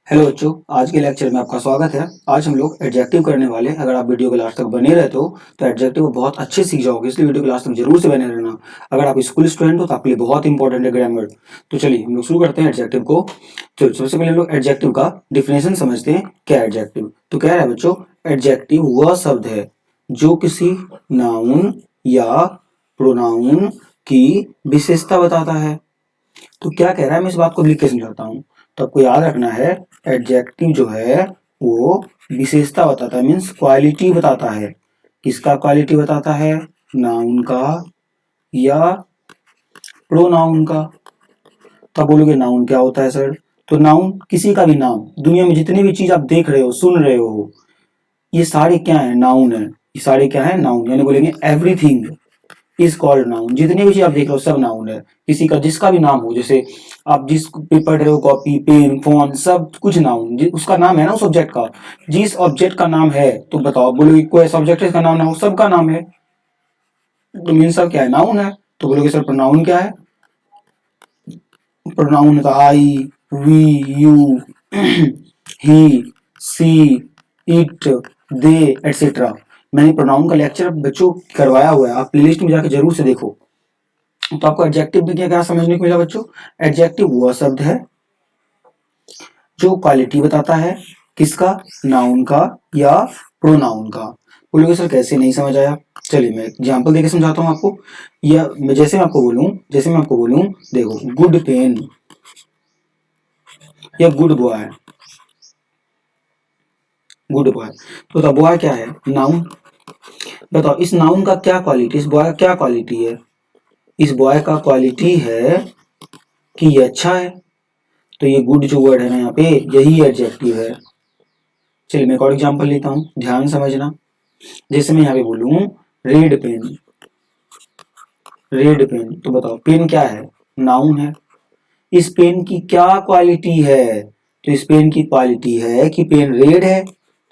Hello बच्चों, आज के लेक्चर में आपका स्वागत है। आज हम लोग एडजेक्टिव करने वाले। अगर आप वीडियो के लास्ट तक बने रहते हो तो एडजेक्टिव बहुत अच्छे सीख जाओगे, इसलिए वीडियो के लास्ट तक जरूर से बने रहना। अगर आप स्कूल स्टूडेंट हो तो आपके लिए बहुत इंपॉर्टेंट है ग्रामर। तो चलिए हम लोग शुरू करते हैं एडजेक्टिव को। चलो सबसे पहले हम लोग एडजेक्टिव का डिफिनेशन समझते हैं। क्या एडजेक्टिव? तो कह रहा है बच्चों, एडजेक्टिव वह शब्द है जो किसी नाउन या प्रोनाउन की विशेषता बताता है। तो क्या कह रहा है, मैं इस बात को लिख के समझाता हूँ। तो आपको याद रखना है, एडजेक्टिव जो है वो विशेषता बताता है, मीन्स क्वालिटी बताता है। किसका क्वालिटी बताता है? नाउन का या प्रोनाउन का। तब बोलोगे नाउन क्या होता है सर? तो नाउन किसी का भी नाम, दुनिया में जितनी भी चीज आप देख रहे हो, सुन रहे हो, ये सारे क्या है? नाउन है। ये सारे क्या है? नाउन। यानी बोलेंगे एवरीथिंग इज कॉल्ड नाउन। जितनी भी चीज आप देख रहे हो सब नाउन है। किसी का जिसका भी नाम हो, जैसे आप जिस पे पढ़ रहे हो, कॉपी, पेन, फोन, सब कुछ नाउन, उसका नाम है ना उस ऑब्जेक्ट का। जिस ऑब्जेक्ट का नाम है, तो बताओ, बोलोगे कोई ऐसा ऑब्जेक्ट है इसका नाम ना हो? सबका नाम है, तो मीन सब क्या है? नाउन है। तो बोलोगे सर प्रोनाउन क्या है? प्रोनाउन है तो I, we, you, he, she, it, they, etcetera. मैंने प्रोनाउन का लेक्चर बच्चों करवाया हुआ है, आप प्लेलिस्ट में जाकर जरूर से देखो। तो आपको एडजेक्टिव में क्या क्या समझने को मिला बच्चों? एडजेक्टिव वह शब्द है जो क्वालिटी बताता है। किसका? नाउन का या प्रोनाउन का। बोलोगे सर कैसे, नहीं समझ आया? चलिए मैं एग्जांपल देके समझाता हूँ आपको। या जैसे मैं आपको बोलूं, देखो, गुड पेन या गुड बॉय। गुड बॉय, तो द बॉय क्या है? नाउन। बताओ इस नाउन का क्या क्वालिटी, इस बॉय का क्या क्वालिटी है? इस बॉय का क्वालिटी है कि ये अच्छा है। तो ये गुड जो वर्ड है ना यहाँ पे, यही एडजेक्टिव है। चलिए मैं एक और एग्जांपल लेता हूँ, ध्यान समझना। जैसे मैं यहाँ पे बोलूँ रेड पेन। रेड पेन, तो बताओ पेन क्या है? नाउन है। इस पेन की क्या क्वालिटी है? तो इस पेन की क्वालिटी है कि पेन रेड है,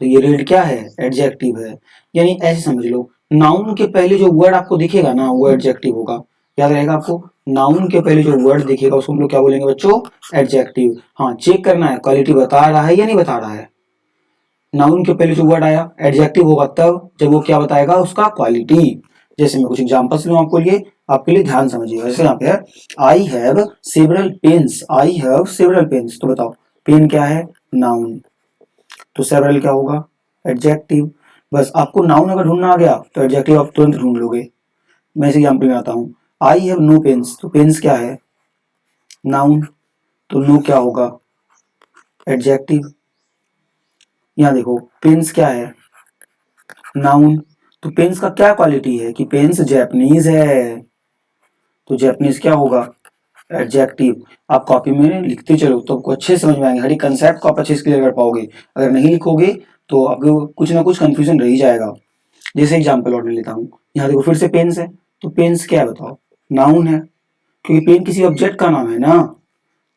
तो ये रेड क्या है? एडजेक्टिव है। यानी ऐसे समझ लो, नाउन के पहले जो वर्ड आपको दिखेगा ना, वो एडजेक्टिव होगा। याद रहेगा आपको, नाउन के पहले जो वर्ड दिखेगा उसको हम लोग क्या बोलेंगे बच्चों? एडजेक्टिव। हाँ, चेक करना है क्वालिटी बता रहा है या नहीं बता रहा है। नाउन के पहले जो वर्ड आया एडजेक्टिव होगा तब जब वो क्या बताएगा? उसका क्वालिटी। जैसे मैं कुछ एग्जांपल्स लूं आपके लिए ध्यान समझिएगा। जैसे यहाँ पे है, I have several pens. I have several pens, तो बताओ पेन क्या है? नाउन। तो सेवरल क्या होगा? एडजेक्टिव। बस आपको नाउन अगर ढूंढना आ गया तो एडजेक्टिव आप तुरंत ढूंढ लोगे। मैं इस एग्जाम्पल में आता हूँ, आई हैव नो पेन्स, तो पेन्स क्या है? नाउन। तो नो क्या होगा? एडजेक्टिव। यहाँ देखो पेन्स क्या है? नाउन। तो पेन्स का क्या क्वालिटी है? कि पेन्स जैपनीज है, तो जैपनीज क्या होगा? एडजेक्टिव। आप कॉपी में लिखते चलो तो आपको अच्छे समझ में आएंगे, हर एक कंसेप्ट को आप अच्छे से क्लियर कर पाओगे। अगर नहीं लिखोगे तो आपको कुछ ना कुछ कंफ्यूजन रह ही जाएगा। जैसे एग्जाम्पल और ले लेता हूँ, यहाँ देखो फिर से पेन्स है, तो पेन्स क्या है बताओ? नाउन है, क्योंकि पेन किसी ऑब्जेक्ट का नाम है ना।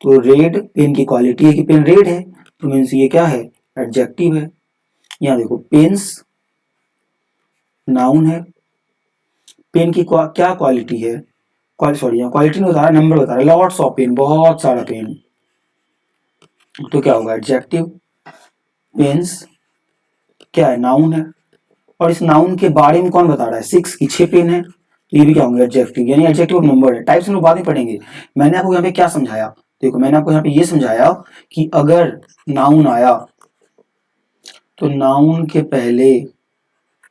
तो रेड पेन की क्वालिटी है कि पेन रेड है, तो मीन्स ये क्या है? एडजेक्टिव है। यहाँ देखो पेन्स नाउन है, पेन की क्या क्वालिटी है? सॉरी, यहाँ क्वालिटी नहीं बता रहा, नंबर बता रहा है। लॉट्स ऑफ पेन, बहुत सारा पेन, तो क्या होगा? एडजेक्टिव। पेन्स क्या है? नाउन है। और इस नाउन के बारे में कौन बता रहा है? 6 की 6 पेन है, तो ये भी क्या होंगे? एडजेक्टिव। यानी एडजेक्टिव नंबर है। टाइप्स हम लोग बाद में पढ़ेंगे। मैंने आपको यहाँ पे क्या समझाया? देखो मैंने आपको यहाँ पे ये समझाया कि अगर नाउन आया तो नाउन के पहले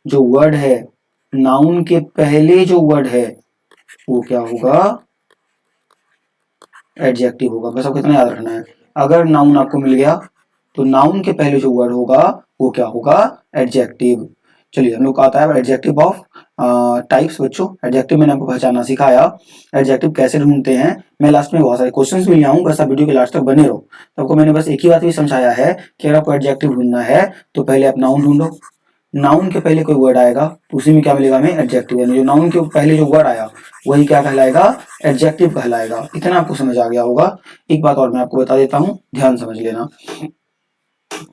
जो वर्ड है, नाउन के पहले जो वर्ड है वो क्या होगा? एडजेक्टिव होगा। बस आपको इतना याद रखना है। अगर नाउन आपको मिल गया तो नाउन के पहले जो वर्ड होगा वो क्या होगा? एडजेक्टिव। चलिए हम लोग का आता है एडजेक्टिव ऑफ टाइप्स। बच्चों एडजेक्टिव मैंने आपको पहचानना सिखाया। एडजेक्टिव कैसे ढूंढते हैं, मैं लास्ट में बहुत सारे क्वेश्चंस भी ले आऊँ, बस आप वीडियो के लास्ट तक बने रहो। तो आपको मैंने बस एक ही बात भी समझाया है कि अगर आपको एडजेक्टिव ढूंढना है तो पहले आप नाउन ढूंढो। नाउन के पहले कोई वर्ड आएगा तो उसी में क्या मिलेगा हमें? एडजेक्टिव। यानी जो नाउन के पहले जो वर्ड आया वही क्या कहलाएगा? एडजेक्टिव कहलाएगा। इतना आपको समझ आ गया होगा। एक बात और मैं आपको बता देता हूँ, ध्यान समझ लेना।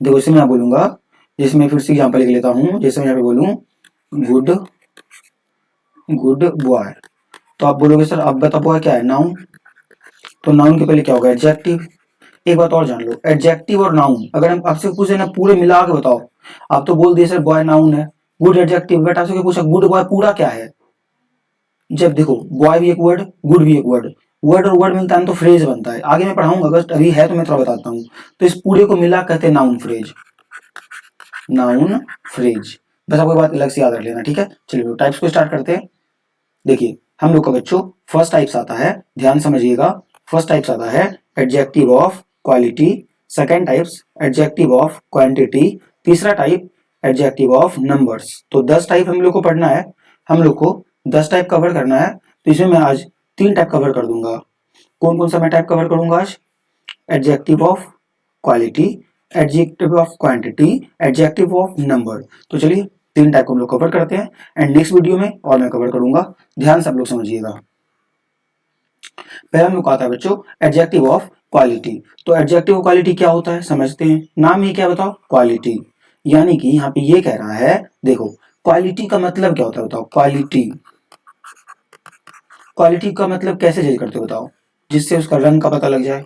देखो इसे मैं बोलूंगा, जैसे मैं फिर से एग्जाम्पल लिख लेता हूँ। जैसे मैं यहाँ पे बोलूँ गुड गुड बॉय, तो आप बोलोगे सर अब बता बॉय क्या है? नाउन। तो नाउन के पहले क्या होगा? एडजेक्टिव। एक बात और जान लो, एडजेक्टिव और नाउन अगर हम आपसे पूछे ना पूरे मिला के बताओ, आप तो बोल दिए सर बॉय नाउन है, गुड एडजेक्टिव, बट आपसे पूछा गुड बॉय पूरा क्या है, जब देखो बॉय भी एक वर्ड, गुड भी एक वर्ड, वर्ड और वर्ड मिलता है तो फ्रेज बनता है, आगे मैं पढ़ाऊंगा, अगर अभी है तो मैं थोड़ा बताता हूँ। तो इस पूरे को मिला कहते हैं नाउन फ्रेज, नाउन फ्रेज, बस आपको बात अलग से याद रख लेना, ठीक है। चलिए टाइप्स को स्टार्ट करते हैं। देखिए हम लोग का बच्चों फर्स्ट टाइप्स आता है, ध्यान समझिएगा, फर्स्ट टाइप्स आता है adjective of quality, second types adjective of quantity, तीसरा टाइप एडजेक्टिव ऑफ नंबर्स। तो 10 टाइप हम लोग को पढ़ना है, हम लोग को 10 टाइप कवर करना है, तो इसमें मैं आज 3 टाइप कवर कर दूंगा। कौन कौन सा मैं टाइप कवर करूंगा आज? Adjective of quality, adjective of quantity, adjective of number. तो चलिए 3 टाइप को हम लोग कवर करते हैं, एंड नेक्स्ट वीडियो में और मैं कवर करूंगा, ध्यान से आप लोग समझिएगा। पहला हम लोग आता है बच्चों एडजेक्टिव ऑफ क्वालिटी। तो एडजेक्टिव ऑफ क्वालिटी क्या होता है समझते हैं, नाम ही क्या बताओ, क्वालिटी, यानी कि यहाँ पे ये कह रहा है, देखो क्वालिटी का मतलब क्या होता है बताओ, क्वालिटी, क्वालिटी का मतलब कैसे जज करते हो बताओ, जिससे उसका रंग का पता लग जाए,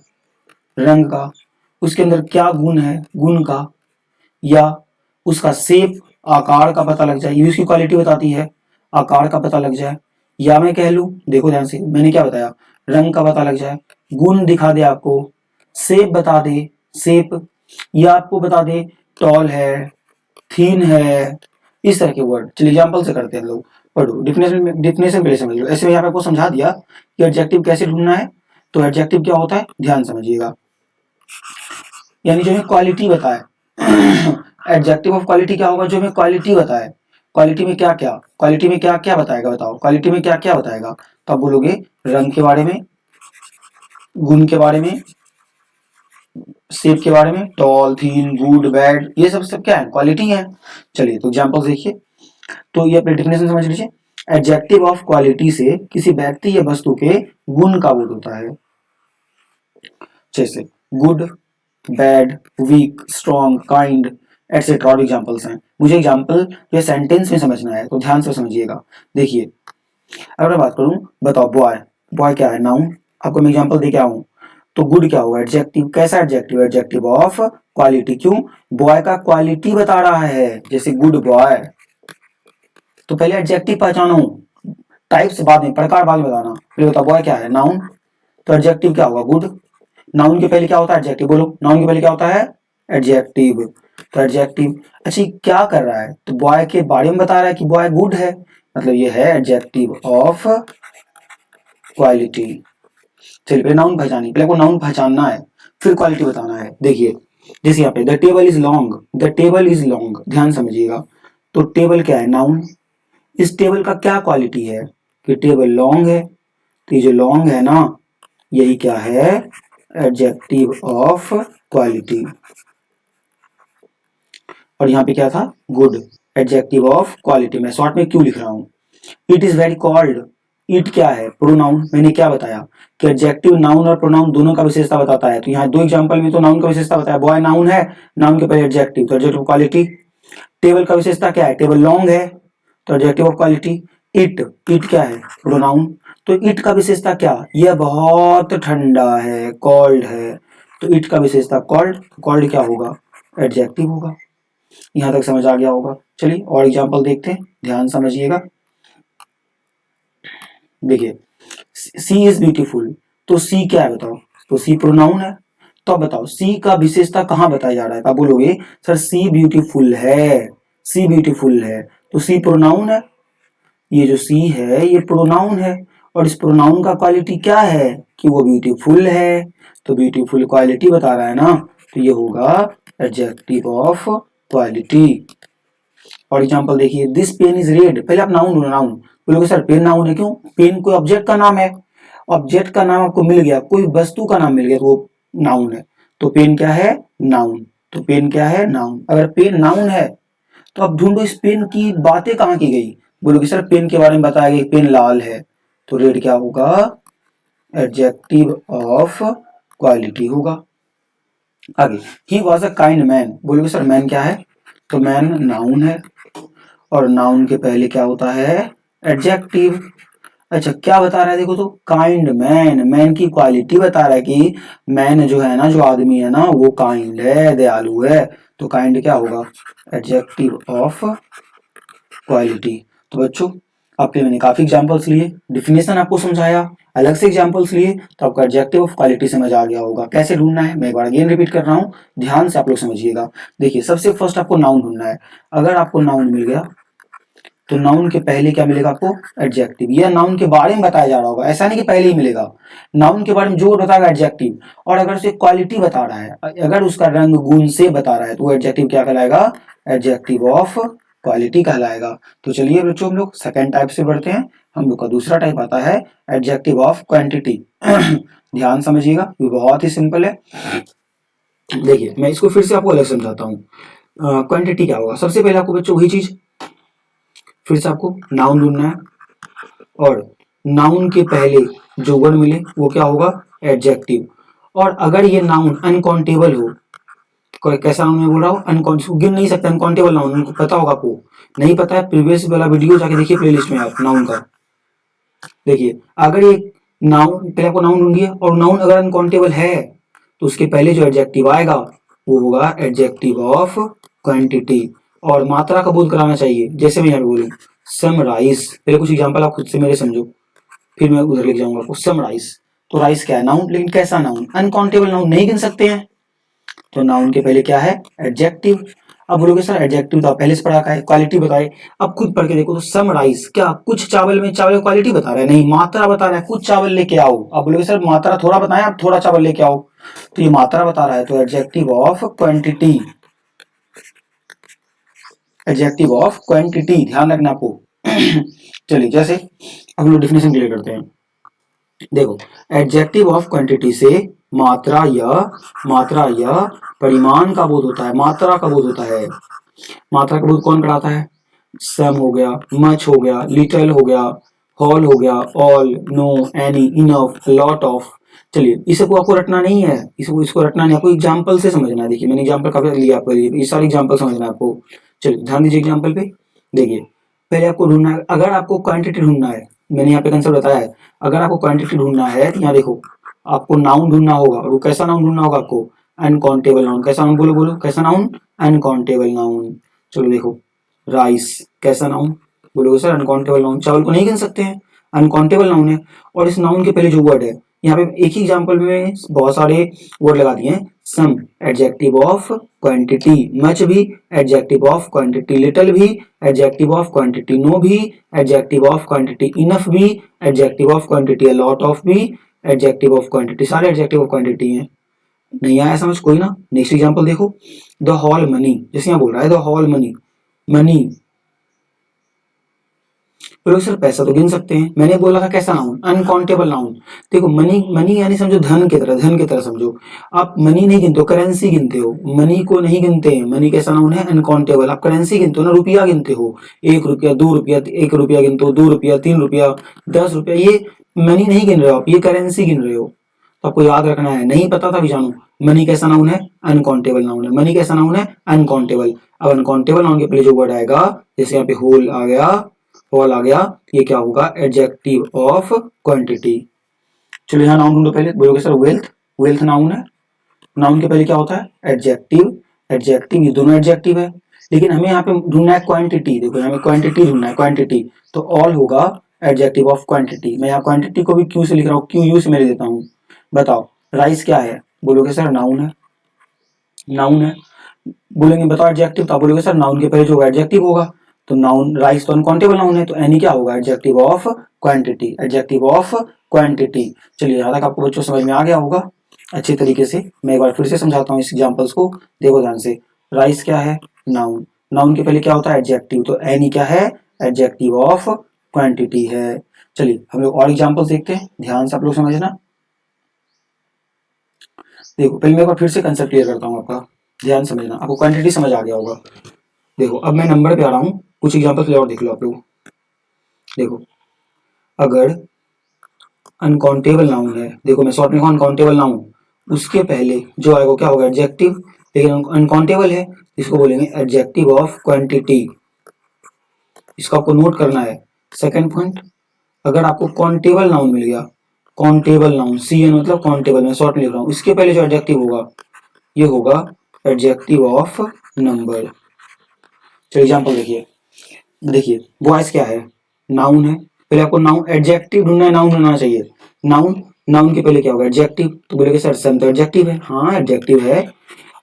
रंग का, उसके अंदर क्या गुण है, गुण का, या उसका शेप, आकार का पता लग जाए, ये उसकी क्वालिटी बताती है, आकार का पता लग जाए, या मैं कह लूं, देखो ध्यान से मैंने क्या बताया, रंग का पता लग जाए, गुण दिखा दे आपको, शेप बता दे, शेप, या आपको बता दे टॉल है, थीन है, इस तरह के वर्ड। चलिए एग्जांपल से करते हैं हम लोग, पढ़ो डिफिनेशन, डिफिनेशन पहले समझ लो, ऐसे में यहाँ पे आपको समझा दिया कि एडजेक्टिव कैसे ढूंढना है। तो एडजेक्टिव क्या होता है, ध्यान समझिएगा, यानी जो हमें क्वालिटी बताए एडजेक्टिव ऑफ क्वालिटी क्या होगा, जो हमें क्वालिटी बताए, क्वालिटी में क्या क्या, क्वालिटी में क्या क्या बताएगा बताओ, क्वालिटी में क्या क्या बताएगा, तो आप बोलोगे रंग के बारे में, गुण के बारे में, शेप के बारे में, टॉल थीन गुड बैड, ये सब सब क्या है, क्वालिटी है। चलिए तो एग्जांपल देखिए, तो ये अपने डेफिनेशन समझ लीजिए, एडजेक्टिव ऑफ क्वालिटी से किसी व्यक्ति या वस्तु के गुण का बोध होता है, जैसे good, bad, weak, strong, kind etcetera, और एग्जाम्पल्स हैं। मुझे एग्जाम्पल जो सेंटेंस में समझना है तो ध्यान से समझिएगा। देखिए अगर मैं बात करूं, बताओ बॉय, बॉय क्या है, नाउन, आपको मैं एग्जाम्पल दे के आऊं, तो गुड क्या होगा, एडजेक्टिव, कैसा एडजेक्टिव, एडजेक्टिव ऑफ क्वालिटी, क्यों, बॉय का क्वालिटी बता रहा है, जैसे गुड बॉय। तो पहले एडजेक्टिव पहचानो, टाइप्स बाद में, प्रकार बाद में बताना, पहले बताओ बॉय क्या है, नाउन, तो एडजेक्टिव क्या होगा, गुड, नाउन के पहले क्या होता है, एडजेक्टिव, बोलो नाउन के पहले क्या होता है, एडजेक्टिव, तो एडजेक्टिव, अच्छा क्या कर रहा है, तो बॉय के बारे में बता रहा है कि बॉय गुड है, मतलब ये है एडजेक्टिव ऑफ क्वालिटी। चलिए पहले नाउन पहचानिए, पहले को नाउन पहचानना है, फिर क्वालिटी बताना है। देखिए जैसे यहाँ पे the table is long, the table is long, ध्यान समझिएगा, तो टेबल क्या है, नाउन, इस टेबल का क्या क्वालिटी है, कि टेबल लॉन्ग है, तो ये जो लॉन्ग है ना, यही क्या है, एडजेक्टिव ऑफ क्वालिटी। और यहाँ पे क्या था, गुड, एडजेक्टिव ऑफ क्वालिटी, मैं शॉर्ट में क्यों लिख रहा हूँ। It is very called, it क्या है, प्रोनाउन, मैंने क्या बताया कि एडजेक्टिव नाउन और प्रोनाउन दोनों का विशेषता बताता है, तो यहाँ 2 एग्जांपल में तो नाउन का विशेषता बताया, बॉय नाउन है, नाउन के पहले एडजेक्टिव, तो एडजेक्टिव क्वालिटी। टेबल का विशेषता क्या है, टेबल लॉन्ग है, तो adjective of quality. It, it क्या है, प्रोनाउन, तो इट का विशेषता क्या, यह बहुत ठंडा है, कॉल्ड है, तो इट का विशेषता कॉल्ड, कॉल्ड क्या होगा, एडजेक्टिव होगा। यहां तक समझ आ गया होगा। चलिए और एग्जांपल देखते हैं, ध्यान समझिएगा। देखिए सी इज ब्यूटीफुल, तो सी क्या है बताओ, तो सी प्रोनाउन है, तो अब बताओ सी का विशेषता कहां बताया जा रहा है, तो आप बोलोगे सर सी ब्यूटीफुल है, सी ब्यूटीफुल है, तो सी प्रोनाउन है, ये जो सी है ये प्रोनाउन है, और इस प्रोनाउन का क्वालिटी क्या है, कि वो ब्यूटीफुल है, तो ब्यूटीफुल क्वालिटी बता रहा है ना, तो ये होगा एडजेक्टिव ऑफ क्वालिटी। और एग्जांपल देखिए, दिस पेन इज रेड, पहले आप नाउन ढूंढो, नाउन बोलोगे सर पेन नाउन है, क्यों, पेन कोई ऑब्जेक्ट का नाम है, ऑब्जेक्ट का नाम आपको मिल गया, कोई वस्तु का नाम मिल गया तो वो नाउन है, तो पेन क्या है, नाउन, तो पेन क्या है, नाउन। अगर पेन नाउन है तो अब ढूंढो इस पेन की बातें कहाँ की गई, बोलोगे सर पेन के बारे में बताया गया, पेन लाल है, तो रेड क्या होगा, एडजेक्टिव ऑफ क्वालिटी होगा। आगे, he was a kind man, बोलोगे सर मैन क्या है, तो मैन नाउन है, और नाउन के पहले क्या होता है, एडजेक्टिव। अच्छा क्या बता रहा है देखो, तो काइंड मैन, मैन की क्वालिटी बता रहा है कि मैन जो है ना, जो आदमी है ना, वो काइंड है, दयालु है। तो काइंड क्या होगा, एडजेक्टिव ऑफ क्वालिटी। तो बच्चों आपके मैंने काफी एग्जांपल्स लिए, डिफिनेशन आपको समझाया, अलग से एग्जांपल्स लिए, तो आपका एडजेक्टिव ऑफ क्वालिटी समझ आ गया होगा। कैसे ढूंढना है मैं एक बार अगेन रिपीट कर रहा हूँ, ध्यान से आप लोग समझिएगा। देखिए सबसे फर्स्ट आपको नाउन ढूंढना है। अगर आपको नाउन मिल गया तो नाउन के पहले क्या मिलेगा आपको, एडजेक्टिव। यह नाउन के बारे में बताया जा रहा होगा, ऐसा नहीं कि पहले ही मिलेगा। नाउन के बारे में जो बताएगा एडजेक्टिव, और अगर उसे क्वालिटी बता रहा है, अगर उसका रंग गुण से बता रहा है, तो वो एडजेक्टिव क्या कहलाएगा, एडजेक्टिव ऑफ क्वालिटी कहलाएगा। तो चलिए बच्चों हम लोग सेकेंड टाइप से बढ़ते हैं। हम लोग का दूसरा टाइप आता है एडजेक्टिव ऑफ क्वांटिटी। ध्यान समझिएगा, ये बहुत ही सिंपल है। देखिए मैं इसको फिर से आपको अलग समझाता हूँ। क्वांटिटी क्या होगा, सबसे पहले आपको बच्चों वही चीज, फिर से आपको नाउन ढूंढना है, और नाउन के पहले जो वर्ड मिले वो क्या होगा, एडजेक्टिव। और अगर ये नाउन अनकाउंटेबल हो, कोई कैसा नाउन मैं बोल रहा हूँ, अनकाउंटेबल, गिन नहीं सकते, अनकाउंटेबल नाउन, उनको पता होगा, आपको नहीं पता है प्रीवियस वाला वीडियो जाके देखिए प्लेलिस्ट में आप नाउन का। देखिए अगर ये नाउन, पहले आपको नाउन ढूंढिए, और नाउन अगर अनकाउंटेबल है तो उसके पहले जो एडजेक्टिव आएगा वो होगा एडजेक्टिव ऑफ क्वांटिटी। और मात्रा का बोध कराना चाहिए, जैसे मैं यहाँ बोलूँ सम राइस, पहले कुछ एग्जांपल आप खुद से मेरे समझो, फिर मैं उधर लेके जाऊंगा आपको। सम राइस, तो राइस क्या है, नाउन, लेकिन कैसा नाउन, अनकाउंटेबल नाउन, नहीं गिन सकते हैं। तो नाउन के पहले क्या है, एडजेक्टिव। अब बोलोगे सर एडजेक्टिव तो आप पहले से पढ़ा का है, क्वालिटी बताए। अब खुद पढ़ के देखो, तो सम राइस क्या कुछ चावल में, चावल की क्वालिटी बता रहा है, नहीं मात्रा बता रहा है, कुछ चावल लेके आओ। अब बोलोगे सर मात्रा थोड़ा बताएं, आप थोड़ा चावल लेके आओ, तो ये मात्रा बता रहा है, तो adjective of quantity, adjective of quantity, ध्यान रखना आपको। चलिए जैसे अब लोग डिफिनेशन क्लियर करते हैं। देखो एडजेक्टिव ऑफ क्वांटिटी से मात्रा या परिमाण का बोध होता है, मात्रा का बोध होता है। मात्रा का बोध कौन कराता है, सम हो गया, मच हो गया, लिटिल हो गया, होल हो गया, all, no, any, enough, lot of. चलिए इसको आपको रटना नहीं है, इसको रटना नहीं, आपको एग्जांपल से समझना है। देखिए मैंने एग्जांपल काफी लिया आपके लिए, ये सारे एग्जांपल समझना है आपको। चलिए ध्यान दीजिए एग्जांपल पे। देखिए पहले आपको ढूंढना है, अगर आपको क्वांटिटी ढूंढना है, मैंने यहाँ पे कंसेप्ट बताया है, अगर आपको क्वांटिटी ढूंढना है तो यहाँ देखो आपको नाउन ढूंढना होगा, और वो कैसा नाउन ढूंढना होगा आपको, अनकाउंटेबल नाउन। कैसा नाउन, बोलो बोलो कैसा नाउन, अनकाउंटेबल नाउन। चलो देखो राइस कैसा नाउन, बोलोगे सर अनकाउंटेबल नाउन, चावल को नहीं गिन सकते हैं, अनकाउंटेबल नाउन है। और इस नाउन के पहले जो वर्ड है, यहाँ पे एक ही एग्जांपल में बहुत सारे वर्ड लगा दिए हैं। सम एडजेक्टिव ऑफ क्वांटिटी, मच भी एडजेक्टिव ऑफ क्वांटिटी, लिटिल भी एडजेक्टिव ऑफ क्वांटिटी, नो भी एडजेक्टिव ऑफ क्वांटिटी, इनफ भी adjective of quantity, a lot of भी एडजेक्टिव ऑफ क्वांटिटी, सारे एडजेक्टिव ऑफ क्वांटिटी हैं। नहीं आया समझ कोई ना, नेक्स्ट एग्जांपल देखो, द हॉल मनी, जैसे यहाँ बोल रहा है द हॉल मनी, मनी, बोलो सर पैसा तो गिन सकते हैं, मैंने बोला था कैसा नाउन, अनकाउंटेबल नाउन। देखो मनी, मनी यानी समझो धन की तरह, धन की तरह समझो। आप मनी नहीं गिनते हो, करेंसी गिनते हो, मनी को नहीं गिनते हैं। मनी कैसा नाउन है, अनकाउंटेबल। आप करेंसी गिनते हो ना, रुपया गिनते हो, 1 रुपया, 2 रुपया, 1 रुपया गिनते हो, 2 रुपया, 3 रुपया, 10 रुपया, ये मनी नहीं गिन रहे हो आप, ये करेंसी गिन रहे हो। तो आपको याद रखना है, नहीं पता था भी जानो, मनी कैसा नाउन है, अनकाउंटेबल नाउन है। मनी कैसा नाउन है, अनकाउंटेबल। अब अनकाउंटेबल नाउन के पहले जो वर्ड आएगा, जैसे यहाँ पे होल आ गया, ऑल आ गया, ये क्या होगा, एडजेक्टिव ऑफ क्वांटिटी। चलो यहाँ नाउन ढूंढो, पहले बोलोगे सर वेल्थ, वेल्थ नाउन है। नाउन के पहले क्या होता है, एडजेक्टिव, एडजेक्टिव, ये दोनों एडजेक्टिव है, लेकिन हमें यहाँ पे ढूंढना है क्वांटिटी। देखो हमें क्वांटिटी ढूंढना है, क्वांटिटी, तो ऑल होगा एडजेक्टिव ऑफ क्वांटिटी। मैं यहाँ क्वांटिटी को भी क्यू से लिख रहा हूँ, क्यू यू से मैं देता हूँ। बताओ राइस क्या है, बोलोगे सर नाउन है, नाउन है। बोलेंगे बताओ एडजेक्टिव, तो आप बोलोगे सर नाउन के पहले जो एडजेक्टिव होगा, तो नाउन, राइस तो अनकाउंटेबल नाउन है, तो एनी क्या होगा, adjective of quantity, adjective of quantity. चलिए यहाँ तक आपको बच्चों समझ में आ गया होगा अच्छे तरीके से। मैं एक बार फिर से समझाता हूँ इस एग्जांपल्स को, देखो ध्यान से। राइस क्या है, नाउन, नाउन के पहले क्या होता है, एडजेक्टिव, तो एनी क्या है, एडजेक्टिव ऑफ क्वांटिटी है। चलिए हम लोग और एग्जाम्पल्स देखते हैं, ध्यान से आप लोग समझना। देखो पहले मैं एक बार फिर से कंसेप्ट क्लियर करता हूँ आपका, ध्यान समझना, आपको क्वांटिटी समझ आ गया होगा। देखो अब मैं नंबर पे आ रहा हूँ, कुछ एग्जांपल और देख लो आप लोग। देखो अगर अनकाउंटेबल नाउन है, देखो मैं शॉर्ट में अनकाउंटेबल नाउन, उसके पहले जो आएगा क्या होगा, एडजेक्टिव, लेकिन अनकाउंटेबल है, इसको बोलेंगे एडजेक्टिव ऑफ क्वांटिटी। इसको आपको नोट करना है, सेकंड पॉइंट। अगर आपको काउंटेबल नाउन मिल गया, काउंटेबल नाउन, CN मतलब काउंटेबल, मैं शॉर्ट में लिख रहा हूँ, इसके पहले जो एडजेक्टिव होगा ये होगा एडजेक्टिव ऑफ नंबर। चलिए एग्जाम्पल देखिए, देखिए बॉयज क्या है, नाउन है, पहले आपको नाउन एडजेक्टिव ढूंढना है, नाउन होना चाहिए, नाउन, नाउन के पहले क्या होगा एडजेक्टिव, तो बोलेगे सर सन तो एडजेक्टिव है, हाँ एडजेक्टिव है।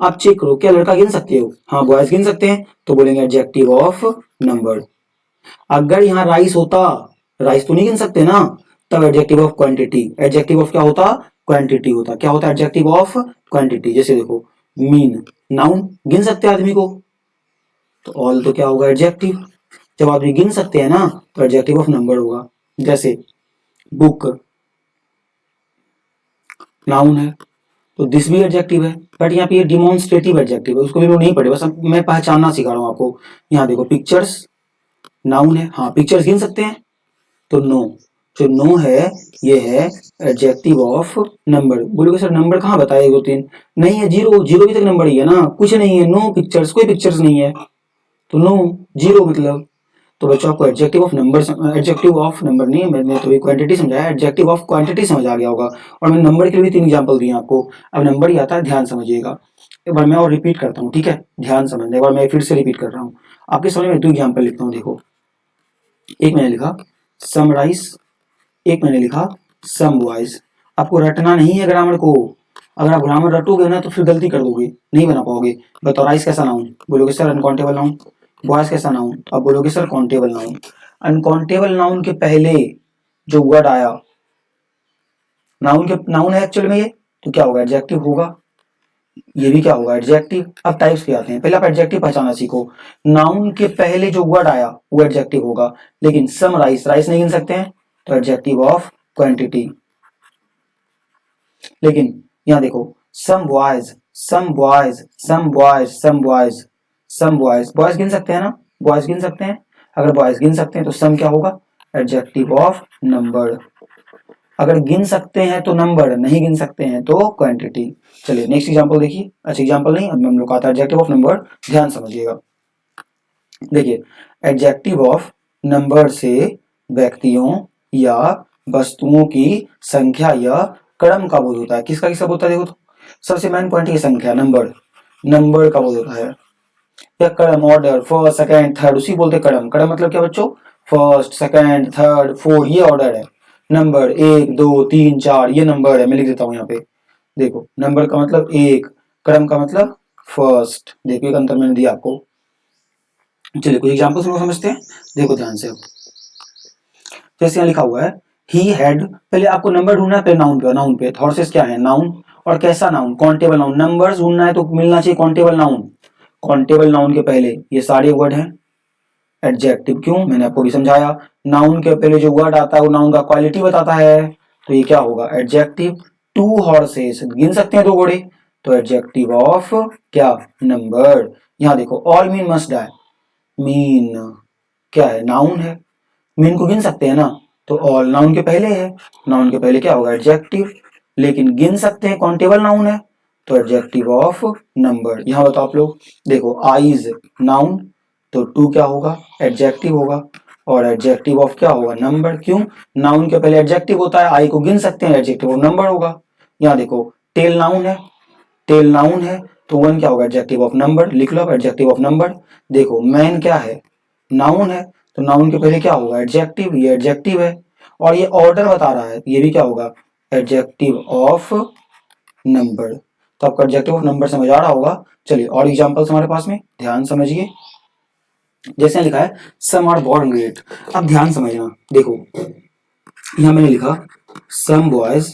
आप चेक करो क्या लड़का गिन सकते हो, हाँ बॉयज गिन सकते हैं, तो बोलेंगे एडजेक्टिव ऑफ नंबर। अगर यहाँ राइस होता, राइस तो नहीं गिन सकते ना, तब adjective of quantity, adjective of क्या होता, क्वांटिटी होता, क्या होता एडजेक्टिव ऑफ क्वांटिटी। जैसे देखो मीन, नाउन गिन सकते हैं आदमी को, तो ऑल तो क्या होगा एडजेक्टिव, जब आदमी गिन सकते हैं ना तो एडजेक्टिव ऑफ नंबर होगा। जैसे बुक नाउन है तो दिस भी एडजेक्टिव है, बट यहाँ पे ये डिमॉन्स्ट्रेटिव एडजेक्टिव है, उसको भी लोग नहीं पढ़े, बस मैं पहचानना सिखा रहा हूँ आपको। यहाँ देखो पिक्चर्स नाउन है, हाँ पिक्चर्स गिन सकते हैं, तो नो, जो नो है ये है एडजेक्टिव ऑफ नंबर। बोलोगे सर नंबर कहाँ बताया, 2 3 नहीं है, जीरो, जीरो भी तक नंबर ही है ना, कुछ नहीं है, नो पिक्चर्स, कोई पिक्चर्स नहीं है, तो नो, जीरो मतलब। तो बच्चों आपको adjective of number, adjective of number नहीं है, मैंने तो क्वांटिटी समझाया, एडजेक्टिव ऑफ क्वांटिटी समझ आ गया होगा। और मैंने नंबर के लिए भी 3 एग्जांपल दिए आपको। अब नंबर ही आता है, ध्यान समझिएगा, एक बार मैं और रिपीट करता हूँ, ठीक है, ध्यान समझना, एक बार मैं फिर से रिपीट कर रहा हूँ आपके सामने, मैं 2 एग्जाम्पल लिखता हूँ। देखो एक मैंने लिखा सम राइस, एक मैंने लिखा सम बॉयज। आपको रटना नहीं है ग्रामर को, अगर आप ग्रामर रटोगे ना तो फिर गलती कर दोगे, नहीं बना पाओगे। बताओ राइस कैसा नाउन, बोलोगे सर अनकाउंटेबल नाउन। बॉयज कैसा नाउन, अब बोलोगे sir countable noun. Uncountable noun के पहले जो वर्ड आया, नाउन के, नाउन है एक्चुअल में ये, तो क्या होगा एडजेक्टिव होगा, ये भी क्या होगा एडजेक्टिव। अब टाइप्स पे आते हैं, पहले आप एडजेक्टिव पहचाना सीखो, नाउन के पहले जो वर्ड आया वो एडजेक्टिव होगा, लेकिन सम राइस, राइस नहीं गिन सकते हैं तो एडजेक्टिव ऑफ क्वांटिटी। लेकिन यहाँ देखो some boys, some boys, some boys, some boys, some boys, boys गिन सकते हैं ना, बॉयज गिन सकते हैं, अगर बॉयज गिन सकते हैं तो सम क्या होगा एडजेक्टिव ऑफ नंबर। अगर गिन सकते हैं तो नंबर, नहीं गिन सकते हैं तो क्वांटिटी। चलिए नेक्स्ट एग्जांपल देखिए, अच्छा एग्जांपल नहीं, अब हम लोग आता है एडजेक्टिव ऑफ नंबर, ध्यान समझिएगा। देखिए एडजेक्टिव ऑफ नंबर से व्यक्तियों या वस्तुओं की संख्या या क्रम का बोध होता है, किसका किसका होता है, देखो तो सबसे मेन पॉइंट है संख्या, नंबर, नंबर का बोध होता है, या क्रम, ऑर्डर, फर्स्ट सेकंड थर्ड, उसी बोलते क्रम, क्रम मतलब क्या बच्चों, फर्स्ट सेकंड थर्ड फोर्थ, ये ऑर्डर है। नंबर 1 2 3 4 ये नंबर है, मैं लिख देता हूँ यहाँ पे। देखो नंबर का मतलब एक, क्रम का मतलब फर्स्ट, देखो एक अंतर मैंने दिया आपको। चलिए कुछ एग्जाम्पल्स हम लोग समझते हैं, देखो ध्यान से। जैसे यहाँ लिखा हुआ है ही हैड, पहले आपको नंबर ढूंढना है, पहले नाउन पे, नाउन पे हॉर्सेस क्या है नाउन, और कैसा नाउन काउंटेबल नाउन, नंबर ढूंढना है तो मिलना चाहिए काउंटेबल नाउन, काउंटेबल नाउन के पहले ये सारे वर्ड हैं एडजेक्टिव, क्यों मैंने आपको भी समझाया, नाउन के पहले जो वर्ड आता है वो नाउन का क्वालिटी बताता है, तो ये क्या होगा एडजेक्टिव। 2 हॉर्सेस गिन सकते हैं 2 घोड़े, तो एडजेक्टिव ऑफ क्या नंबर। यहाँ देखो all men must die, men क्या है नाउन है, मीन को गिन सकते हैं ना, तो ऑल नाउन के पहले है, नाउन के पहले क्या होगा एडजेक्टिव, लेकिन गिन सकते हैं काउंटेबल नाउन है तो एडजेक्टिव ऑफ नंबर। यहां बताओ आप लोग, देखो आईज नाउन, तो 2 क्या होगा एडजेक्टिव होगा, और एडजेक्टिव ऑफ क्या होगा नंबर, क्यों नाउन के पहले एडजेक्टिव होता है, आई को गिन सकते हैं एडजेक्टिव ऑफ नंबर होगा। यहाँ देखो टेल नाउन है, टेल नाउन है तो 1 क्या होगा एडजेक्टिव ऑफ नंबर, लिख लो एडजेक्टिव ऑफ नंबर। देखो मैन क्या है नाउन है, तो नाउन के पहले क्या होगा एडजेक्टिव, ये एडजेक्टिव है, और ये ऑर्डर बता रहा है, ये भी क्या होगा एडजेक्टिव ऑफ नंबर। तो आपका एडजेक्टिव ऑफ नंबर समझ आ रहा होगा। चलिए और एग्जांपल्स हमारे पास में, ध्यान समझिए। जैसे लिखा है सम आर बॉर्न ग्रेट, अब ध्यान समझना, देखो यहां मैंने लिखा सम बॉयज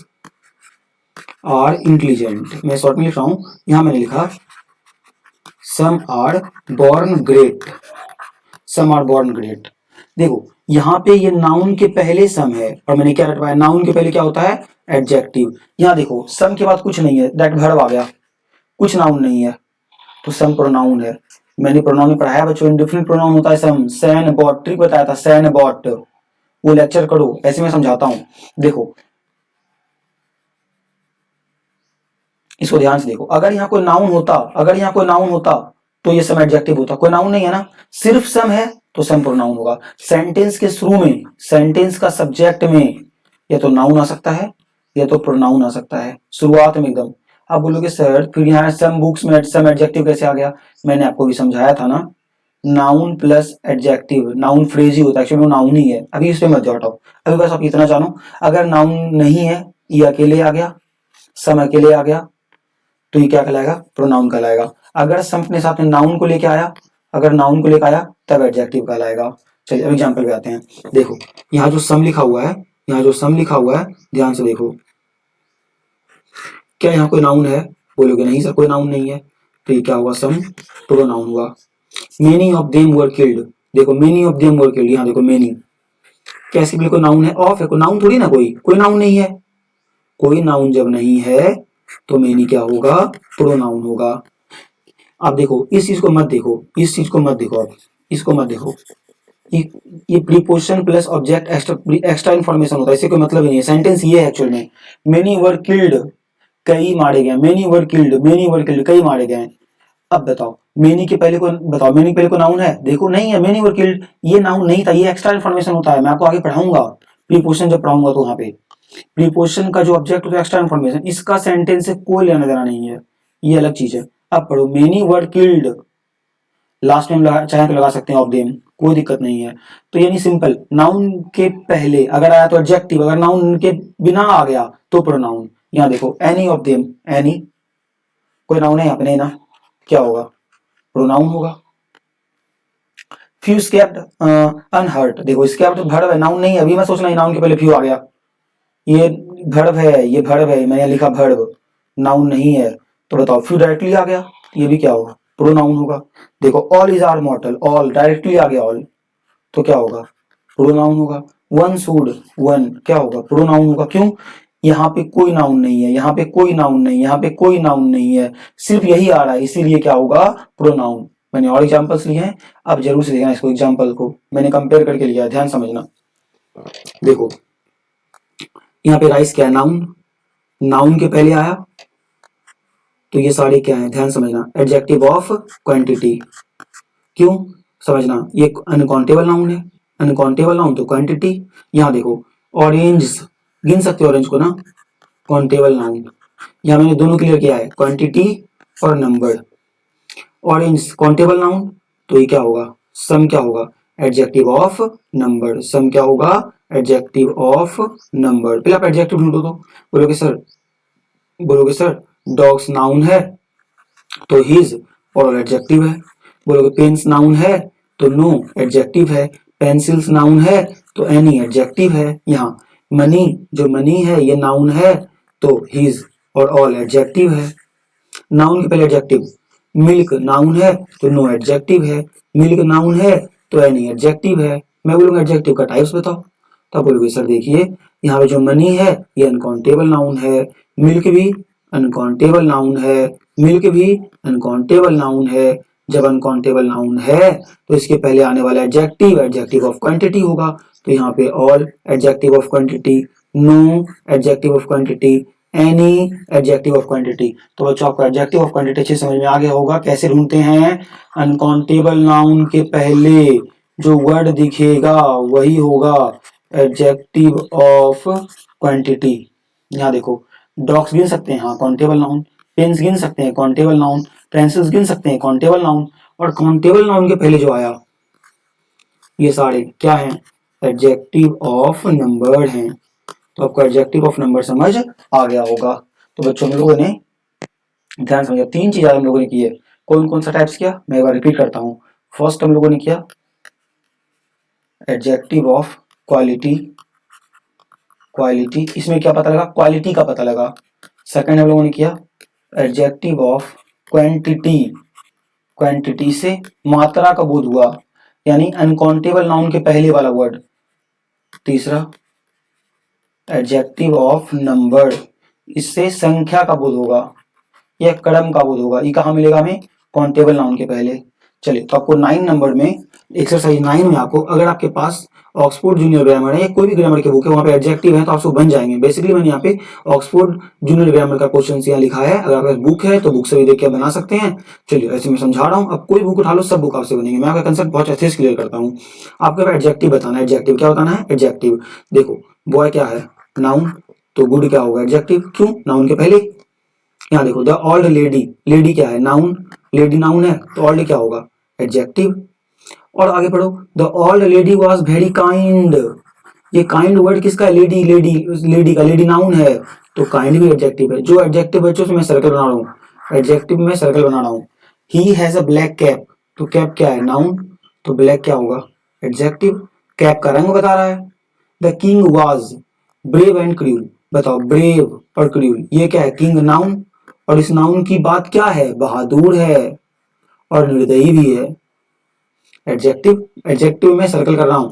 आर इंटेलिजेंट, मैं शॉर्ट में लिख रहा हूं, यहां मैंने लिखा some are born great, some are born great. देखो यहाँ पे ये नाउन के पहले सम है, और मैंने क्या रटवाया, नाउन के पहले क्या होता है एडजेक्टिव। यहाँ देखो सम के बाद कुछ नहीं है, दैट वर्ब आ गया, कुछ नाउन नहीं है, तो सम प्रोनाउन है। मैंने प्रोनाउन में पढ़ाया बच्चों, इंडिफिनिट प्रोनाउन होता है सम, सैन बॉट, ट्रिक बताया था सैन बॉट, वो लेक्चर करो, ऐसे मैं समझाता हूँ। देखो इसको ध्यान से देखो, अगर यहाँ कोई नाउन होता, अगर यहाँ कोई नाउन होता तो ये सम एडजेक्टिव होता, कोई नाउन नहीं है ना, सिर्फ सम है तो सम प्रोनाउन होगा। सेंटेंस के शुरू में, सेंटेंस का सब्जेक्ट में या तो नाउन आ सकता है या तो प्रोनाउन आ सकता है, शुरुआत में एकदम। आप बोलोगे सर फिर यहाँ सम बुक्स में सम एडजेक्टिव कैसे आ गया? मैंने आपको भी समझाया था ना, noun plus adjective, noun phrase ही होता है, एक्चुअली नाउन ही है। अभी इस पे मत जाओ हटाओ, अभी बस आप इतना जानो, अगर नाउन नहीं है, ये अकेले आ गया, सम अकेले आ गया, तो ये क्या कहलाएगा? प्रोनाउन कहलाएगा। अगर सम अपने साथ में नाउन को लेके आया, अगर नाउन को लेकर आया तब एडजेक्टिव कहलाएगा। चलिए अब एग्जांपल पे आते हैं। देखो यहाँ जो सम लिखा हुआ है, यहाँ जो सम लिखा हुआ है, ध्यान से देखो, क्या यहाँ कोई नाउन है? बोलोगे नहीं सर कोई नाउन नहीं है, तो ये क्या हुआ? सम प्रोनाउन हुआ। Many of them were killed, देखो many of them were killed, यहाँ देखो मेनी, क्या इसके लिए कोई नाउन है? ऑफ है, कोई नाउन थोड़ी ना, कोई नाउन नहीं है। कोई नाउन जब नहीं है तो मेनी क्या होगा? प्रोनाउन होगा। आप देखो इस चीज को मत देखो, इस चीज को मत देखो, आप इसको मत देखो, ये preposition plus object extra information होता है, इससे कोई मतलब ही नहीं है। सेंटेंस ये है एक्चुअल में, मेनी वर किल्ड, कई मारे गए, many were killed, many were killed, कई मारे गए। अब बताओ मेनी के पहले को, बताओ मेनी के पहले को नाउन है? देखो नहीं है, मेनी वर किल्ड ये नाउन नहीं था, ये एक्स्ट्रा इन्फॉर्मेशन होता है। मैं आपको आगे पढ़ाऊंगा, प्रीपोजिशन जब पढ़ाऊंगा तो वहां पे प्रीपोजिशन का जो ऑब्जेक्ट होता है एक्स्ट्रा इन्फॉर्मेशन, इसका सेंटेंस से कोई लेना देना नहीं है, ये अलग चीज है। अब पढ़ो मेनी वर किल्ड, लास्ट में हम चाहे तो लगा सकते हैं ऑफ देम, कोई दिक्कत नहीं है। तो यानी सिंपल, नाउन के पहले अगर आया तो एडजेक्टिव, अगर नाउन के बिना आ गया तो प्रोनाउन। यहाँ देखो एनी ऑफ देम, एनी कोई नाउन है यहाँ पे? नहीं ना, क्या होगा? प्रोनाउन होगा। फ्यू स्केप्ड अनहर्ट, देखो स्केप्ड वर्ब है, नाउन नहीं है। अभी मैं सोचना नाउन के पहले फ्यू आ गया, ये वर्ब है, ये वर्ब है, मैंने लिखा वर्ब, नाउन नहीं है, तो बताओ फ्यू डायरेक्टली आ गया, ये भी क्या होगा? प्रोनाउन होगा। देखो all is are mortal, all directly आ गया, ऑल तो क्या होगा? प्रोनाउन होगा। वन शुड, वन क्या होगा? प्रोनाउन होगा। क्यों? यहाँ पे कोई नाउन नहीं है, यहाँ पे कोई नाउन नहीं, यहाँ पे कोई नाउन नहीं है, सिर्फ यही आ रहा है, इसीलिए क्या होगा? प्रोनाउन। मैंने और एग्जांपल्स लिए हैं, अब जरूर से देखना इसको, एग्जांपल को मैंने कंपेयर करके लिया है, ध्यान समझना। देखो यहाँ पे राइस क्या है? नाउन, नाउन के पहले आया तो ये सारे क्या है? ध्यान समझना, एडजेक्टिव ऑफ क्वांटिटी। क्यों? समझना, ये अनकाउंटेबल नाउन है, अनकाउंटेबल नाउन तो क्वांटिटी। यहाँ देखो ऑरेंज, गिन सकते हो ऑरेंज को ना, काउंटेबल नाउन। यहाँ मैंने दोनों क्लियर किया है, क्वांटिटी और नंबर। ऑरेंज काउंटेबल नाउन, तो ये क्या होगा? सम क्या होगा? Adjective of number. सम क्या होगा? Adjective of number. पहले आप एडजेक्टिव ढूंढो, तो बोलोगे सर डॉग्स नाउन है तो हिज और एडजेक्टिव है। बोलोगे पेन्स नाउन है तो नो एडजेक्टिव है। पेंसिल्स नाउन है तो एनी एडजेक्टिव है। यहाँ मनी, जो मनी है ये नाउन है तो हिज और ऑल एडजेक्टिव है। नाउन के पहले एडजेक्टिव। मिल्क नाउन है तो नो एडजेक्टिव है। मिल्क नाउन है तो एनी एडजेक्टिव है। मैं बोलूंगा एडजेक्टिव का टाइप्स बताओ, तो आप बोलोगे सर देखिए यहाँ पे जो मनी है ये अनकाउंटेबल नाउन है, मिल्क भी अनकाउंटेबल नाउन है, मिल्क भी अनकाउंटेबल नाउन है। जब अनकाउंटेबल नाउन है तो इसके पहले आने वाला एडजेक्टिव एडजेक्टिव ऑफ क्वांटिटी होगा, तो यहाँ पे all adjective of quantity, no adjective of quantity, any adjective of quantity. तो बच्चों आपको एडजेक्टिव ऑफ क्वांटिटी अच्छे समझ में आ गया होगा। कैसे ढूंढते हैं? अनकाउंटेबल नाउन के पहले जो वर्ड दिखेगा वही होगा एडजेक्टिव ऑफ क्वांटिटी। यहाँ देखो डॉग्स गिन सकते हैं, हाँ काउंटेबल नाउन। पेन्स गिन सकते हैं, काउंटेबल नाउन। पेंसिल्स गिन सकते हैं, काउंटेबल नाउन। और काउंटेबल नाउन के पहले जो आया ये सारे क्या हैं? एडजेक्टिव ऑफ नंबर हैं। तो आपको एडजेक्टिव ऑफ नंबर समझ आ गया होगा। तो बच्चों हम लोगों ने ध्यान समझिए, तीन चीज हम लोगों ने की है। कौन कौन सा टाइप्स किया? मैं एक बार रिपीट करता हूँ। फर्स्ट हम लोगों ने किया एडजेक्टिव ऑफ क्वालिटी, क्वालिटी इसमें क्या पता लगा? क्वालिटी का पता लगा। सेकंड हम लोगों ने किया एडजेक्टिव ऑफ क्वांटिटी, क्वांटिटी से मात्रा का बोध हुआ, यानी अनकाउंटेबल नाउन के पहले वाला वर्ड। तीसरा एडजेक्टिव ऑफ नंबर, इससे संख्या का बोध होगा या क्रम का बोध होगा। ये कहाँ मिलेगा हमें? काउंटेबल नाउन के पहले। चलिए तो आपको 9 नंबर में एक्सरसाइज 9 में आपको, अगर आपके पास ऑक्सफोर्ड जूनियर ग्रामर है, कोई भी ग्रामर की बुक है, वहां पे एडजेक्टिव है तो आपको बन जाएंगे। बेसिकली मैंने यहाँ पे ऑक्सफोर्ड जूनियर ग्रामर का क्वेश्चन यहाँ लिखा है। अगर आपके बुक है तो बुक से भी देख के बना सकते हैं। चलिए ऐसे मैं समझा रहा हूँ, अब कोई बुक उठा लो, सब बुक आपसे बनेंगे। मैं आपका कंसेप्ट बहुत अच्छे से क्लियर करता हूँ। आपको एडजेक्टिव बताना है। एडजेक्टिव क्या बताना है? एडजेक्टिव। देखो बॉय क्या है? नाउन। तो गुड क्या होगा? एडजेक्टिव। क्यों? नाउन के पहले। यहाँ देखो द ओल्ड लेडी, लेडी क्या है? नाउन। लेडी नाउन है तो ओल्ड क्या होगा? एडजेक्टिव। और आगे पढ़ो, the old lady was very kind. ये काइंड वर्ड किसका है? लेडी, लेडी, लेडी का, लेडी नाउन है तो काइंड भी एडजेक्टिव है। जो एडजेक्टिव बच्चों से मैं सर्कल बना रहा हूँ, एडजेक्टिव में सर्कल बना रहा हूँ। He has a black cap, तो कैप क्या है? नाउन, तो ब्लैक क्या होगा? एडजेक्टिव। कैप का रंग बता रहा है। The king was brave and cruel, बताओ ब्रेव और क्रूल ये क्या है? किंग नाउन, और इस नाउन की बात क्या है? बहादुर है और निर्दयी भी है। एडजेक्टिव, एडजेक्टिव में सर्कल कर रहा हूं।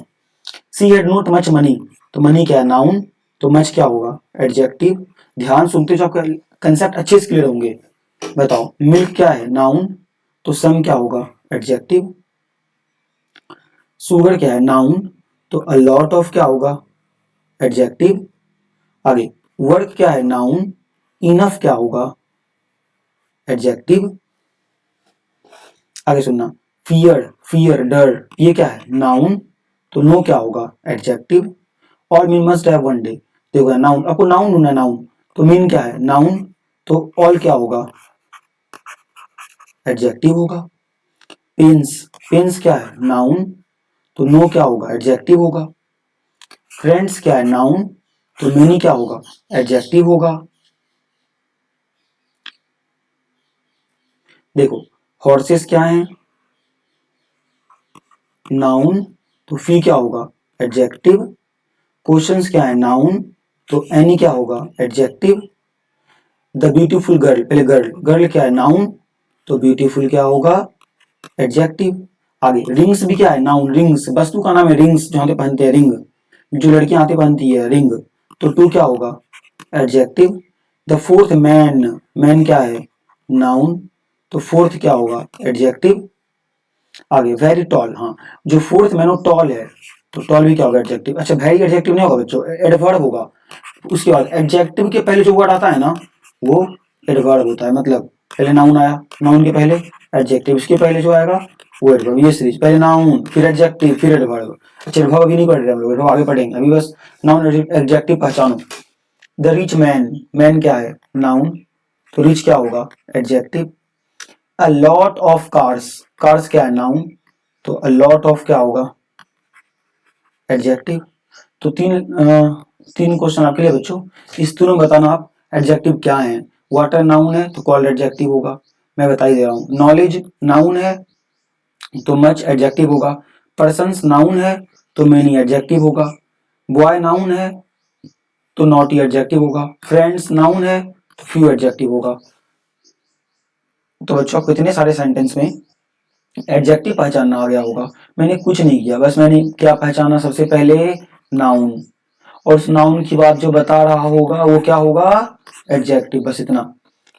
She had not much money, तो मनी क्या है? नाउन, तो मच क्या होगा? एडजेक्टिव। ध्यान सुनते जो आपका कंसेप्ट अच्छे से क्लियर होंगे। बताओ मिल्क क्या है? नाउन, तो सम क्या होगा? एडजेक्टिव। शुगर क्या है? नाउन, तो अ लॉट ऑफ क्या होगा? एडजेक्टिव। आगे वर्क क्या है? नाउन, इनफ क्या होगा? एडजेक्टिव। आगे सुनना, फियर, फियर डर ये क्या है? नाउन, तो नो क्या होगा? एडजेक्टिव। और mean must have one day, देखो नाउन, आपको नाउन ढूंढना है। नाउन तो मीन क्या है? नाउन, तो ऑल क्या होगा? एडजेक्टिव होगा। पेंस, पेंस क्या है? नाउन, तो नो क्या होगा? एडजेक्टिव होगा। फ्रेंड्स क्या है? नाउन, तो मेनी क्या होगा? एडजेक्टिव होगा। देखो हॉर्सेस क्या है? नाउन, तो फी क्या होगा? एडजेक्टिव। क्वेश्चंस क्या है? नाउन, तो एनी क्या होगा? एडजेक्टिव। द ब्यूटीफुल गर्ल, पहले गर्ल, गर्ल क्या है? नाउन, तो ब्यूटीफुल क्या होगा? एडजेक्टिव। आगे रिंग्स भी क्या है? नाउन, रिंग्स वस्तु का नाम है। रिंग्स जो हाथे पहनते हैं, रिंग जो लड़कियां हाथे पहनती है, रिंग, तो टू क्या होगा? Adjective. The fourth man, man क्या है? नाउन, तो फोर्थ क्या होगा? एडजेक्टिव। आगे वेरी टॉल, हाँ जो फोर्थ मैन वो टॉल है तो टॉल भी क्या होगा? एडजेक्टिव। अच्छा वेरी एडजेक्टिव नहीं होगा बच्चों, एडवर्ब होगा। उसके बाद एडजेक्टिव के पहले जो वर्ड आता है ना वो एडवर्ब होता है। मतलब पहले नाउन आया, नाउन के पहले एडजेक्टिव, इसके पहले जो आएगा वो एडवर्ब। ये सीरीज पहले नाउन फिर एडजेक्टिव फिर एडवर्ब। अच्छा एडवर्ब अभी नहीं पढ़ रहे हम लोग, एडवर्ब आगे पढ़ेंगे, अभी बस नाउन एडजेक्टिव पहचानो। द रिच मैन, मैन क्या है? नाउन, तो रिच क्या होगा? Adjective. A lot of cars, cars क्या है? नाउन, तो अ लॉट ऑफ क्या होगा? एडजेक्टिव। तो तीन क्वेश्चन आपके लिए बच्चों, इस तीनों में बताना आप एडजेक्टिव क्या है। वाटर नाउन है तो कॉल्ड एडजेक्टिव होगा, मैं बता ही दे रहा हूँ। नॉलेज नाउन है तो मच एडजेक्टिव होगा। पर्सन्स नाउन है तो मेनी एडजेक्टिव होगा। बॉय नाउन है तो नॉटी एडजेक्टिव होगा। फ्रेंड्स नाउन है तो फ्यू एडजेक्टिव होगा। तो बच्चों आपको इतने सारे सेंटेंस में एडजेक्टिव पहचानना आ गया होगा। मैंने कुछ नहीं किया, बस मैंने क्या पहचाना? सबसे पहले नाउन, और उस नाउन की बात जो बता रहा होगा वो क्या होगा? एडजेक्टिव, बस इतना।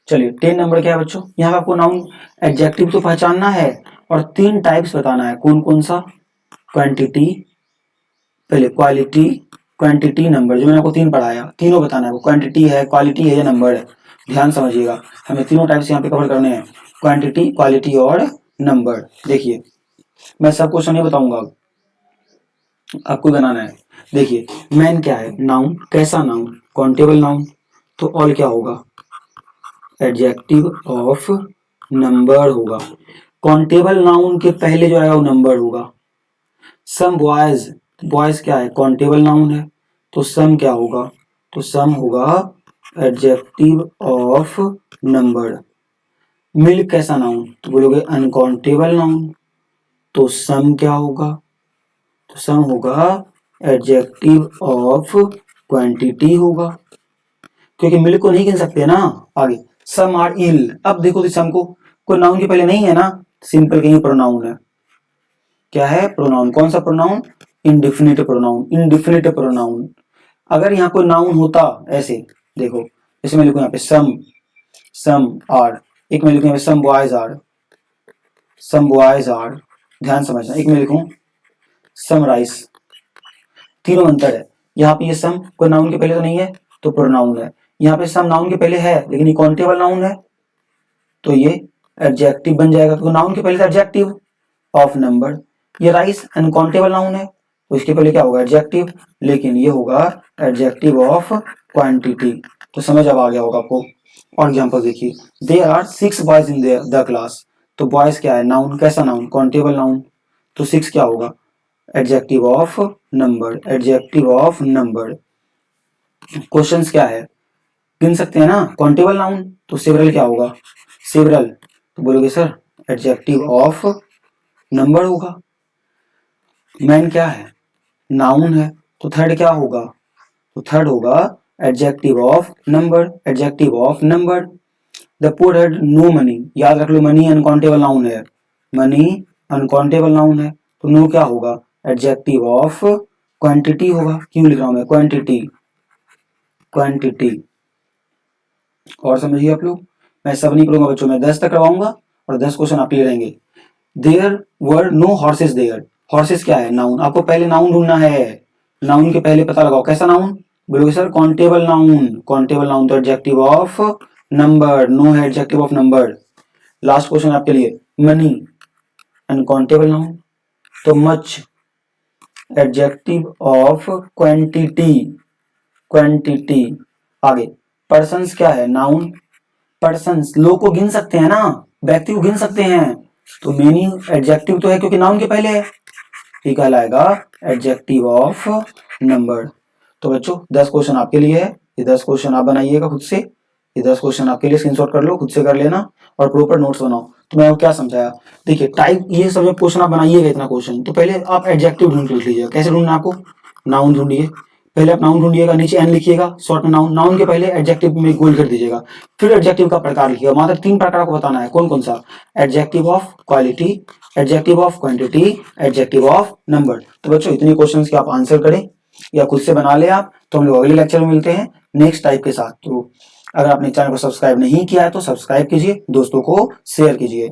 चलिए 10 नंबर क्या है बच्चों? यहाँ पे आपको नाउन एडजेक्टिव तो पहचानना है और तीन टाइप्स बताना है। कौन कौन सा? क्वांटिटी, पहले क्वालिटी, क्वांटिटी, नंबर, जो मैंने आपको तीन पढ़ाया तीनों बताना है। वो क्वांटिटी है, क्वालिटी है या नंबर है, ध्यान समझिएगा। हमें तीनों टाइप्स यहाँ पे कवर करने हैं, क्वांटिटी, क्वालिटी और नंबर। देखिए मैं सब क्वेश्चन नहीं बताऊंगा, आपको बनाना है। देखिए मैन क्या है? नाउन, कैसा नाउन? काउंटेबल नाउन, तो ऑल क्या होगा? एडजेक्टिव ऑफ नंबर होगा। काउंटेबल नाउन के पहले जो आएगा वो नंबर होगा। सम बॉयज, बॉयज क्या है? काउंटेबल नाउन है तो सम क्या होगा? तो सम होगा एडजेक्टिव ऑफ नंबर। मिल्क कैसा नाउन? तो बोलोगे अनकाउंटेबल नाउन, तो सम क्या होगा? तो सम होगा एडजेक्टिव ऑफ क्वांटिटी होगा, क्योंकि मिल्क को नहीं गिन सकते ना। आगे सम आर इल, अब देखो तो सम को कोई नाउन के पहले नहीं है ना, सिंपल कहीं प्रोनाउन है। क्या है? प्रोनाउन। कौन सा pronoun? Indefinite pronoun, indefinite pronoun. अगर यहाँ कोई नाउन होता ऐसे, देखो जैसे मैं लिखूं यहाँ पे सम आर, एक मैं लिखूं यहाँ पे some boys are, some boys are, ध्यान समझना। एक मैं लिखूं सम राइस, तीनों अंतर है। यहाँ पे ये सम कोई नाउन के पहले तो नहीं है तो प्रोनाउन है, यहाँ पे सम नाउन के पहले है लेकिन ये काउंटेबल नाउन है तो ये एडजेक्टिव बन जाएगा, क्योंकि नाउन के पहले था एडजेक्टिव ऑफ नंबर। ये राइस अनकाउंटेबल नाउन है तो इसके पहले क्या होगा एडजेक्टिव, लेकिन ये होगा एडजेक्टिव ऑफ क्वांटिटी। तो समझ अब आ गया होगा आपको। और एग्जांपल देखिए, there are 6 boys in the class. तो बॉयज क्या है नाउन, कैसा नाउन, काउंटेबल नाउन। तो 6 क्या होगा adjective of number, adjective of number. Questions क्या है, गिन सकते हैं ना, काउंटेबल नाउन। तो सेवरल क्या होगा, सेवरल तो बोलोगे सर एडजेक्टिव ऑफ नंबर होगा। मैन क्या है नाउन है तो थर्ड क्या होगा, तो थर्ड होगा adjective of number, adjective of number. The poor had no money, याद रख लो मनी अनकाउंटेबल नाउन है, मनी अनकाउंटेबल नाउन है तो नो क्या होगा एडजेक्टिव ऑफ क्वांटिटी होगा। क्यों लिख रहा हूं मैं क्वांटिटी, क्वांटिटी। और समझिए आप लोग, मैं सब नहीं करूंगा बच्चों, मैं 10 तक करवाऊंगा और 10 क्वेश्चन आप क्लियर रहेंगे। There were no horses there, horses क्या है नाउन, आपको पहले नाउन ढूंढना है, नाउन के पहले पता लगाओ कैसा नाउन, बोलोगे sir countable noun, countable noun तो एडजेक्टिव ऑफ नंबर, नो है adjective of number. Last question आपके लिए, मनी अनकाउंटेबल नाउन तो much adjective of quantity, quantity. आगे पर्सन्स क्या है नाउन, पर्सन्स लोग को गिन सकते हैं ना, व्यक्ति को गिन सकते हैं तो मेनी एडजेक्टिव तो है क्योंकि नाउन के पहले है, ये कहलाएगा एडजेक्टिव ऑफ नंबर। तो बच्चों 10 क्वेश्चन आपके लिए है, ये 10 क्वेश्चन आप बनाइएगा खुद से, ये 10 क्वेश्चन आपके लिए स्क्रीनशॉट कर लो, खुद से कर लेना और प्रॉपर नोट्स बनाओ। तो मैं क्या समझाया, देखिए टाइप ये सब जब क्वेश्चन आप बनाइएगा इतना क्वेश्चन तो पहले आप एडजेक्टिव ढूंढ के लिख लीजिएगा। कैसे ढूंढना आपको, नाउन ढूंढिए, पहले आप नाउन ढूंढिएगा, नीचे एन लिखिएगा शॉर्ट में नाउन, नाउन के पहले एडजेक्टिव में गोल कर दीजिएगा, फिर एडजेक्टिव का प्रकार लिखिएगा। मात्र 3 प्रकार को बताना है, कौन कौन सा, adjective of quality, adjective of quantity, adjective of number. तो बच्चों इतने क्वेश्चंस के आप आंसर करें या खुद से बना ले आप, तो हम लोग अगले लेक्चर में मिलते हैं नेक्स्ट टाइप के साथ। तो अगर आपने चैनल को सब्सक्राइब नहीं किया है तो सब्सक्राइब कीजिए, दोस्तों को शेयर कीजिए।